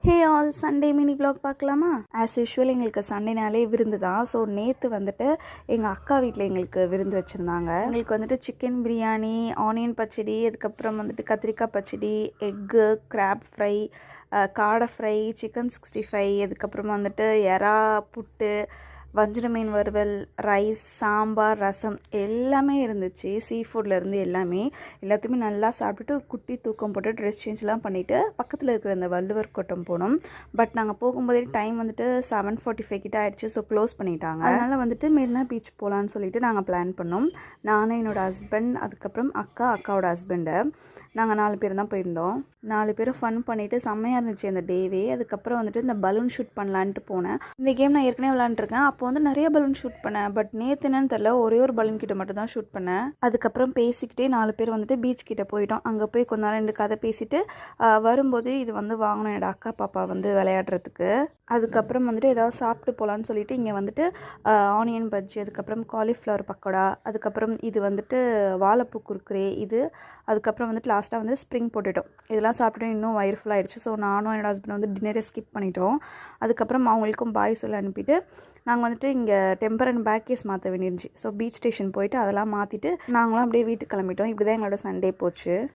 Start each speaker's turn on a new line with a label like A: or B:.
A: Hey all, Sunday mini vlog பார்க்கலாமா? As usual எங்களுக்கு சண்டேனாலே விருந்து தான். ஸோ நேற்று வந்துட்டு எங்கள் அக்கா வீட்டில் எங்களுக்கு விருந்து வச்சுருந்தாங்க. எங்களுக்கு வந்துட்டு சிக்கன் பிரியாணி, ஆனியன் பச்சடி, அதுக்கப்புறம் வந்துட்டு கத்திரிக்காய் பச்சடி, எக்கு, கிராப் ஃப்ரை, காடை ஃப்ரை, சிக்கன் 65, அதுக்கப்புறம் வந்துட்டு எறா புட்டு, வஞ்சர மீன் வறுவல், ரைஸ், சாம்பார், ரசம் எல்லாமே இருந்துச்சு. சீ ஃபுட்லேருந்து எல்லாத்தையுமே நல்லா சாப்பிட்டுட்டு குட்டி தூக்கம் போட்டு ட்ரெஸ் சேஞ்ச்லாம் பண்ணிவிட்டு பக்கத்தில் இருக்கிற அந்த வள்ளுவர் கோட்டம் போனோம். பட் நாங்கள் போகும்போதே டைம் வந்துட்டு 7:45 கிட்ட ஆகிடுச்சு. ஸோ க்ளோஸ் பண்ணிட்டாங்க. அதனால் வந்துட்டு மெரினா பீச் போகலான்னு சொல்லிட்டு நாங்கள் பிளான் பண்ணோம். நானும் என்னோடய ஹஸ்பண்ட், அதுக்கப்புறம் அக்காவோட ஹஸ்பண்டு, நாங்கள் 4 பேர் தான் போயிருந்தோம். 4 பேரும் ஃபன் பண்ணிவிட்டு செம்மையாக இருந்துச்சு அந்த டேவே. அதுக்கப்புறம் வந்துட்டு இந்த பலூன் ஷூட் பண்ணலான்ட்டு போனேன். இந்த கேம் நான் ஏற்கனவே விளாண்டுருக்கேன். அப்போ வந்து நிறைய பலூன் ஷூட் பண்ணேன். பட் நேற்று என்னன்னு தெரில, ஒரே ஒரு பலூன் கிட்ட மட்டும் தான் ஷூட் பண்ணேன். அதுக்கப்புறம் பேசிக்கிட்டே 4 பேர் வந்துட்டு பீச் கிட்ட போயிட்டோம். அங்கே போய் கொஞ்ச நேரம் 2 கதை பேசிட்டு வரும்போது இது வந்து வாங்கணும் என்னோட அக்கா பாப்பா வந்து விளையாடுறதுக்கு. அதுக்கப்புறம் வந்துட்டு ஏதாவது சாப்பிட்டு போகலான்னு சொல்லிட்டு இங்கே வந்துட்டு ஆனியன் பஜ்ஜி, அதுக்கப்புறம் காலிஃப்ளவர் பக்கோடா, அதுக்கப்புறம் இது வந்துட்டு வாழைப்பூ குறுக்குறே, அதுக்கப்புறம் வந்துட்டு லாஸ்ட்டாக வந்து ஸ்ப்ரிங் பொட்டேட்டோ, இதெல்லாம் சாப்பிட்டுட்டு இன்னும் வயிறு ஃபுல் ஆகிடுச்சு. ஸோ நானும் என்னோட ஹஸ்பண்ட் வந்து டின்னரை ஸ்கிப் பண்ணிட்டோம். அதுக்கப்புறம் அவங்களுக்கும் பாய் சொல்லி அனுப்பிட்டு நாங்கள் வந்துட்டு இங்கே டெம்பர் அண்ட் பேக்கேஸ் மாற்ற வேண்டியிருந்துச்சு. ஸோ பீச் ஸ்டேஷன் போயிட்டு அதெல்லாம் மாற்றிட்டு நாங்களும் அப்படியே வீட்டுக்கு கிளம்பிட்டோம். இப்படி தான் எங்களோட சண்டே போச்சு.